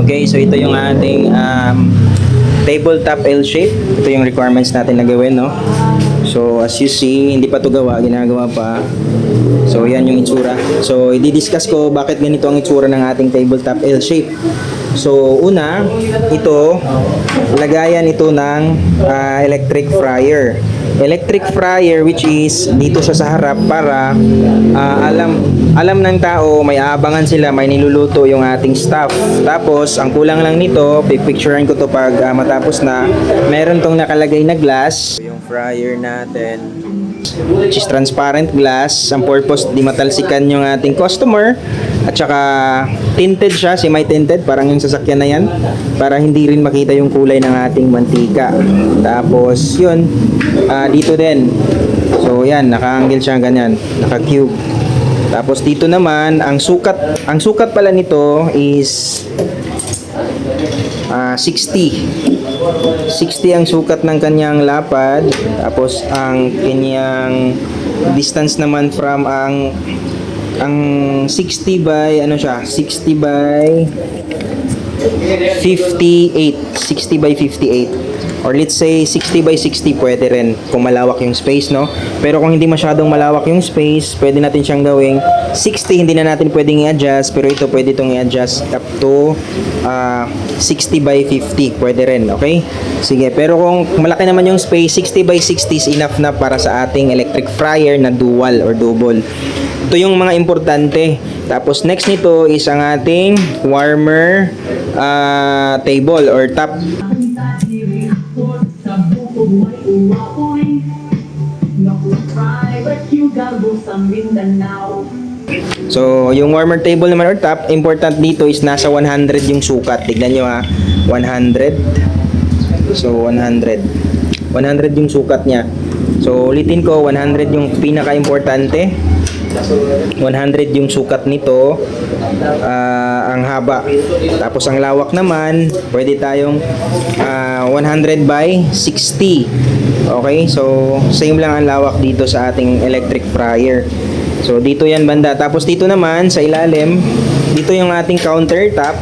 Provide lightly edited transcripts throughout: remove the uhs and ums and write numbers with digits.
Okay, so ito yung ating tabletop L shape. Ito yung requirements natin na gawin, no? So as you see, hindi pa to gawa, ginagawa pa. So yan yung itsura. So i-discuss ko bakit ganito ang itsura ng ating tabletop L shape. So una, ito lagayan ito ng electric fryer. Electric fryer, which is dito siya sa harap para alam ng tao, may aabangan sila, may niluluto yung ating stuff. Tapos ang kulang lang nito, pipicturean ko to pag matapos na, meron tong nakalagay na glass, yung fryer natin, which is transparent glass. Ang purpose, di matalsikan yung ating customer. At saka tinted siya, semi-tinted, parang yung sasakyan na yan, para hindi rin makita yung kulay ng ating mantika. Tapos yun, dito din. So yan, naka-angle siya ganyan, naka-cube. Tapos dito naman, ang sukat pala nito is 60 ang sukat ng kanyang lapad. Tapos ang kanyang distance naman from ang 60 by 60 by 58 or let's say 60 by 60 pwede rin kung malawak yung space, no? Pero kung hindi masyadong malawak yung space, pwede natin siyang gawing 60, hindi na natin pwedeng i-adjust, pero ito pwede itong i-adjust up to 60 by 50 pwede rin, okay? Sige, pero kung malaki naman yung space, 60 by 60 is enough na para sa ating electric fryer na dual or double. Ito yung mga importante. Tapos next nito is ang ating warmer table or top. So yung warmer table naman or top, important dito is nasa 100 yung sukat. Tignan nyo ha, 100. So 100 yung sukat niya. So ulitin ko, 100 yung pinaka-importante. 100 yung sukat nito, ang haba. Tapos ang lawak naman, pwede tayong 100 by 60. Okay, so same lang ang lawak dito sa ating electric fryer. So dito yan banda. Tapos dito naman sa ilalim, dito yung ating countertop.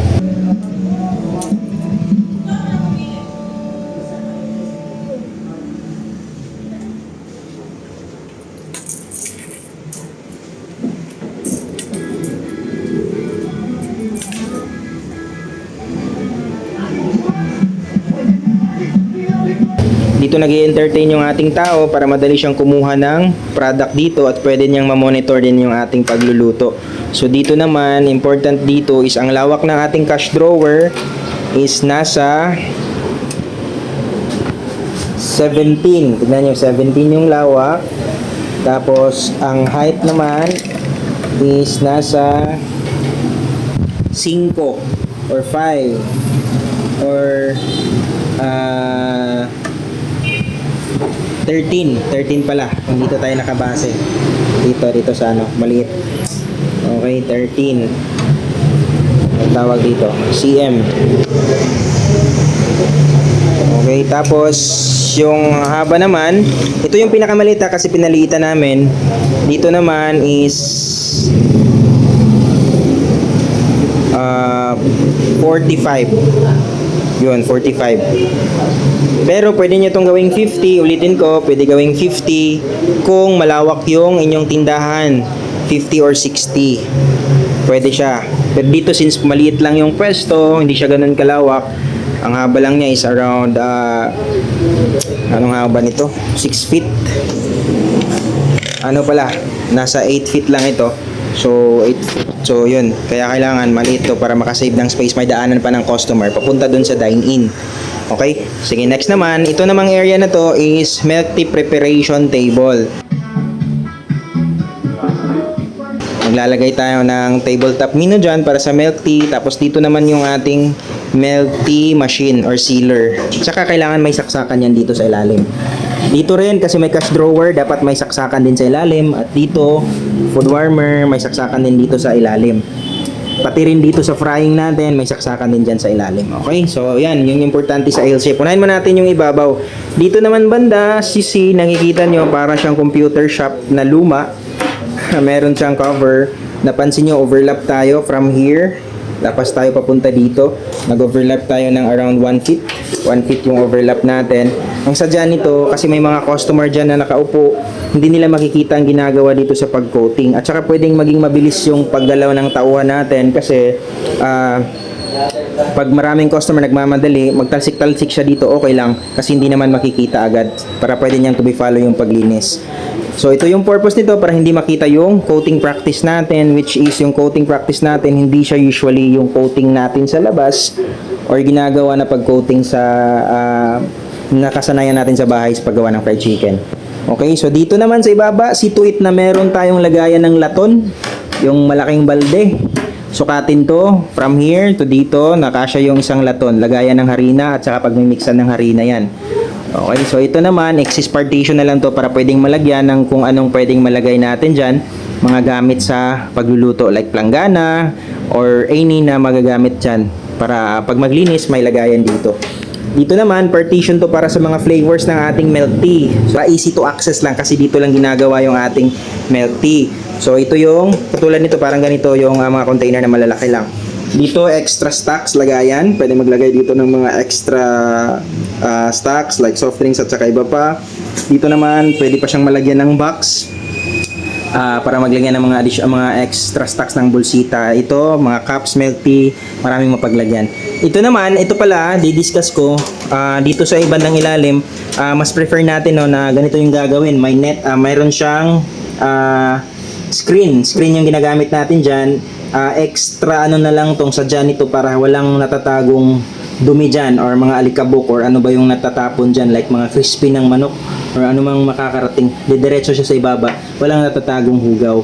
Dito nag-i-entertain yung ating tao para madali siyang kumuha ng product dito at pwede niyang ma-monitor din yung ating pagluluto. So dito naman, important dito is ang lawak ng ating cash drawer is nasa 17. Tignan niyo, 17 yung lawak. Tapos ang height naman is nasa 5 or 5 or 13 pala kung dito tayo nakabase dito sa maliit. Okay, 13 ang tawag dito, cm. Okay, tapos yung haba naman, ito yung pinakamaliit kasi pinaliitan namin. Dito naman is 45. Yun, 45. Pero pwede nyo itong gawing 50. Ulitin ko, pwede gawing 50 kung malawak yung inyong tindahan. 50 or 60. Pwede siya. Pero dito, since maliit lang yung pwesto, hindi siya ganun kalawak, ang haba lang niya is around anong haba nito? 6 feet. Ano pala? Nasa 8 feet lang ito. So, 8 feet. So, yun. Kaya kailangan maliit to para makasave ng space. May daanan pa ng customer papunta dun sa dine-in. Okay? Sige, next naman. Ito namang area na to is milk tea preparation table. Maglalagay tayo ng tabletop menu dyan para sa milk tea. Tapos dito naman yung ating milk tea machine or sealer. Tsaka kailangan may saksakan yan dito sa ilalim. Dito rin kasi may cash drawer, dapat may saksakan din sa ilalim. At dito, food warmer, may saksakan din dito sa ilalim. Pati rin dito sa frying natin, may saksakan din dyan sa ilalim. Okay? So, yan. Yung importante sa L-shape. Unahin mo natin yung ibabaw. Dito naman banda, sisi, nakikita nyo, para siyang computer shop na luma. Meron siyang cover. Napansin nyo, overlap tayo from here Lapas tayo papunta dito. Nag-overlap tayo ng around 1 feet. 1 feet yung overlap natin. Ang sadya nito, kasi may mga customer dyan na nakaupo, hindi nila makikita ang ginagawa dito sa pag-coating. At saka pwedeng maging mabilis yung paggalaw ng tauhan natin kasi pag maraming customer nagmamadali, magtalsik-talsik siya dito, okay lang kasi hindi naman makikita agad para pwede niyang to be follow yung paglinis. So ito yung purpose nito, para hindi makita yung coating practice natin, which is yung coating practice natin hindi siya usually yung coating natin sa labas or ginagawa na pag-coating sa nakasanayan natin sa bahay sa paggawa ng fried chicken. Okay, so dito naman sa ibaba, see to it na meron tayong lagayan ng laton, yung malaking balde. Sukatin to from here to dito, nakasya yung isang laton, lagayan ng harina at saka pagmimixan ng harina yan. Okay, so ito naman, excess partition na lang to para pwedeng malagyan ng kung anong pwedeng malagay natin dyan, mga gamit sa pagluluto like planggana or any na magagamit dyan para pag maglinis may lagayan dito. Dito naman, partition to para sa mga flavors ng ating milk tea. So, easy to access lang kasi dito lang ginagawa yung ating milk tea. So, ito yung, katulad nito, parang ganito yung mga container na malalaki lang. Dito, extra stocks, lagayan. Pwede maglagay dito ng mga extra stocks like soft drinks at saka iba pa. Dito naman, pwede pa siyang malagyan ng box. Para maglagyan ng mga extra stocks ng bulsita. Ito, mga cups, milk tea, maraming mapaglagyan. Ito naman, ito pala, di-discuss ko, dito sa ibandang ilalim, mas prefer natin no, na ganito yung gagawin. May net, mayroon siyang screen yung ginagamit natin dyan. Extra ano na lang tong sadya nito para walang natatagong dumi dyan or mga alikabok or ano ba yung natatapon dyan like mga crispy ng manok or ano mang makakarating, didiretso siya sa ibaba, walang natatagong hugaw.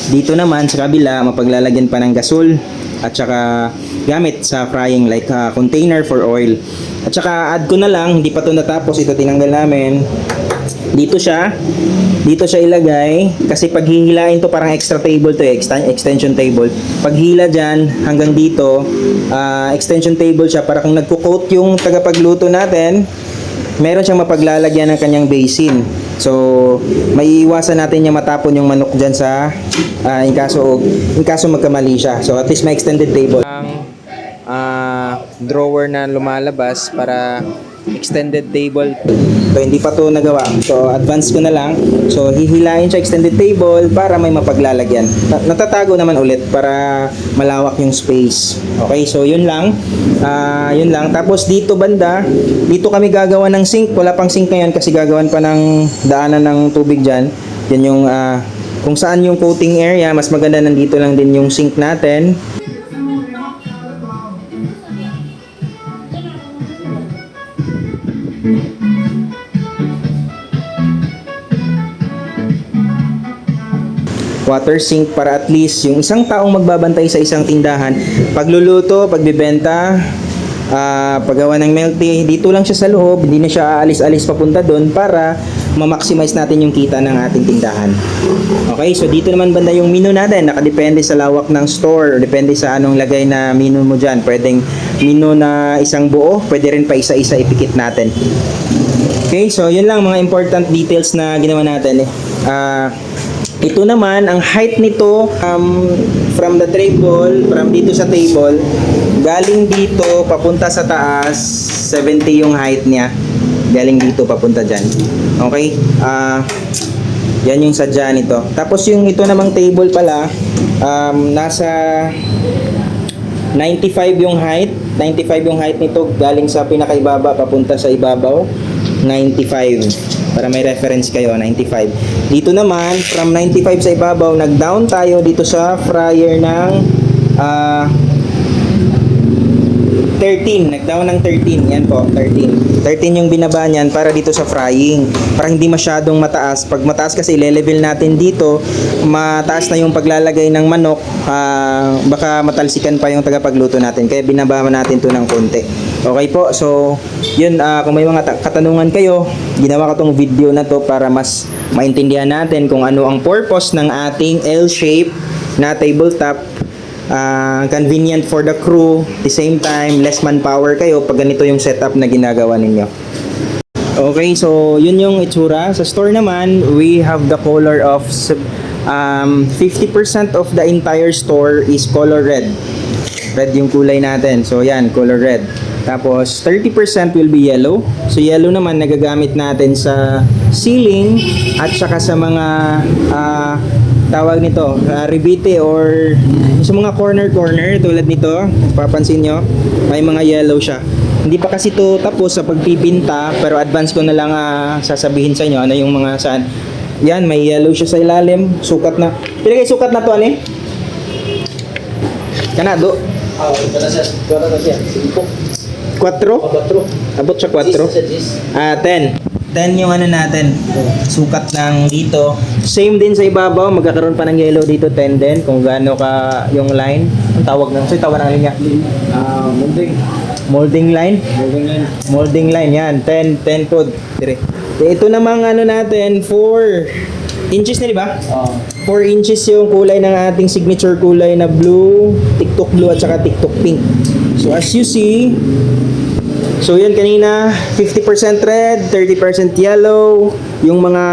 Dito naman sa kabila, mapaglalagyan pa ng gasol at saka gamit sa frying like container for oil. At saka add ko na lang, hindi pa to natapos, ito tinanggal namin. Dito siya ilagay kasi pag hihilain to parang extra table to extension table. Pag hila dyan hanggang dito, extension table siya para kung nagko-coat yung tagapagluto natin, meron siyang mapaglalagyan ng kanyang basin. So, maiiwasan natin niya matapon yung manok dyan sa in kaso magkamali siya. So, at least may extended table. Ang drawer na lumalabas para extended table. So, hindi pa to nagawa. So, advance ko na lang. So, hihilain siya extended table para may mapaglalagyan. Natatago naman ulit para malawak yung space. Okay, so yun lang. Yun lang. Tapos dito banda, dito kami gagawa ng sink. Wala pang sink ngayon kasi gagawan pa ng daanan ng tubig dyan. Yan yung kung saan yung coating area. Mas maganda nandito lang din yung sink natin. Water sink para at least yung isang taong magbabantay sa isang tindahan, pagluluto, pagbibenta, paggawa ng milk tea, dito lang siya sa loob, hindi na siya aalis-alis papunta doon para ma-maximize natin yung kita ng ating tindahan. Okay, so dito naman banda yung menu natin, nakadepende sa lawak ng store, depende sa anong lagay na menu mo dyan. Pwedeng menu na isang buo, pwede rin pa isa-isa ipikit natin. Okay, so yun lang mga important details na ginawa natin. Ito naman, ang height nito from the table, from dito sa table, galing dito papunta sa taas, 70 yung height niya. Galing dito papunta dyan. Okay? Yan yung sadya nito. Tapos yung ito namang table pala, nasa 95 yung height. 95 yung height nito galing sa pinakaibaba papunta sa ibabaw. 95. Para may reference kayo, 95. Dito naman, from 95 sa ibabaw, nag-down tayo dito sa fryer ng 13. Nag-down ng 13. Yan po, 13. 13 yung binaba niyan para dito sa frying. Para hindi masyadong mataas. Pag mataas kasi, ile-level natin dito, mataas na yung paglalagay ng manok. Baka matalsikan pa yung tagapagluto natin. Kaya binaba natin to ng konti. Okay po, so yun, kung may mga katanungan kayo, ginawa ko tong video na to para mas maintindihan natin kung ano ang purpose ng ating L-shape na tabletop. Convenient for the crew, the same time less manpower kayo pag ganito yung setup na ginagawa ninyo. Okay, so yun yung itsura. Sa store naman, we have the color of 50% of the entire store is color red. Red yung kulay natin. So yan, color red. Tapos 30% will be yellow. So yellow naman nagagamit natin sa ceiling at saka sa mga tawag nito, rebite or sa mga corner tulad nito. Papansin nyo, may mga yellow siya. Hindi pa kasi to tapos sa pagpipinta, pero advance ko na lang sasabihin sa inyo ano yung mga saan. Yan, may yellow siya sa ilalim. Sukat na. Pilagay sukat na to, ani? Kana, do? Quattro? Abot siya 4? 10. 10 yung ano natin. Sukat ng dito. Same din sa ibabaw. Magkakaroon pa ng yellow dito. 10 din. Kung gaano ka yung line. Ang tawag ng... So, tawag ng linya? Molding line? Molding line. Yan. 10 po. Dire. Ito namang ano natin. 4 inches na, di ba? 4 inches yung kulay ng ating signature kulay na blue, TikTok blue at saka TikTok pink. So as you see, so yan kanina, 50% red, 30% yellow, yung mga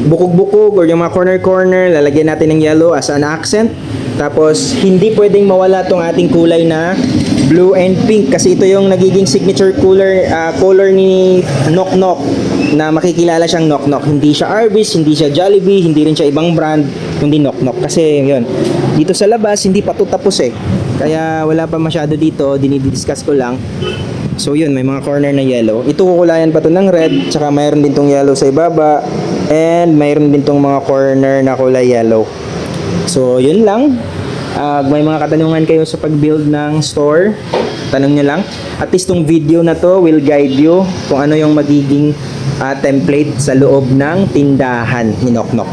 bukog-bukog or yung mga corner-corner, lalagyan natin ng yellow as an accent. Tapos hindi pwedeng mawala tong ating kulay na blue and pink kasi ito yung nagiging signature color ni Nok Nok, na makikilala siyang Nok Nok. Hindi siya Arby's, hindi siya Jollibee, hindi rin siya ibang brand, kundi Nok Nok. Kasi yun, dito sa labas hindi pa to tapos eh. Kaya wala pa masyado dito, dinidiscuss ko lang. So yun, may mga corner na yellow. Ito kukulayan pa to ng red, tsaka mayroon din tong yellow sa ibaba, and mayroon din tong mga corner na kulay yellow. So yun lang. May mga katanungan kayo sa pag-build ng store, tanong nyo lang. At least tong video na to will guide you kung ano yung magiging template sa loob ng tindahan ni Nok Nok.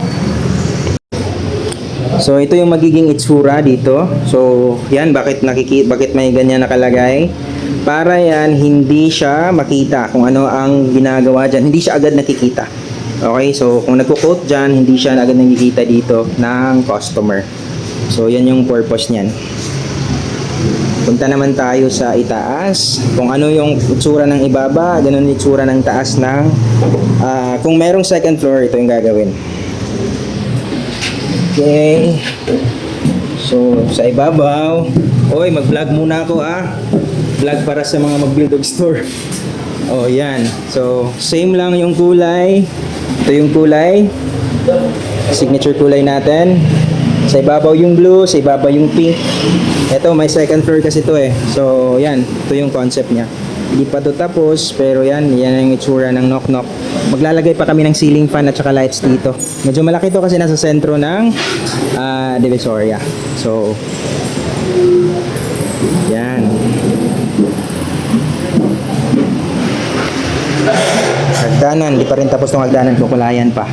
So ito yung magiging itsura dito. So yan, bakit may ganyan nakalagay? Para yan hindi siya makita kung ano ang ginagawa dyan. Hindi siya agad nakikita. Okay, so kung nagko-quote dyan, hindi siya agad nakikita dito ng customer. So yan yung purpose niyan. Punta naman tayo sa itaas. Kung ano yung itsura ng ibaba, ganun yung itsura ng taas ng kung merong second floor, ito yung gagawin. Okay. So sa ibabaw, oy, mag-vlog muna ako vlog para sa mga mag-build of store. Oh, yan. So same lang yung kulay. Ito yung kulay. Signature kulay natin. Sa ibabaw yung blue, sa ibabaw yung pink. Ito, may second floor kasi ito eh. So, yan. Ito yung concept niya. Hindi pa ito tapos, pero yan yung itsura ng Nok Nok. Maglalagay pa kami ng ceiling fan at saka lights dito. Medyo malaki ito kasi nasa sentro ng Divisoria. So, yan. Hagdanan, hindi pa rin tapos itong hagdanan, kukulayan pa.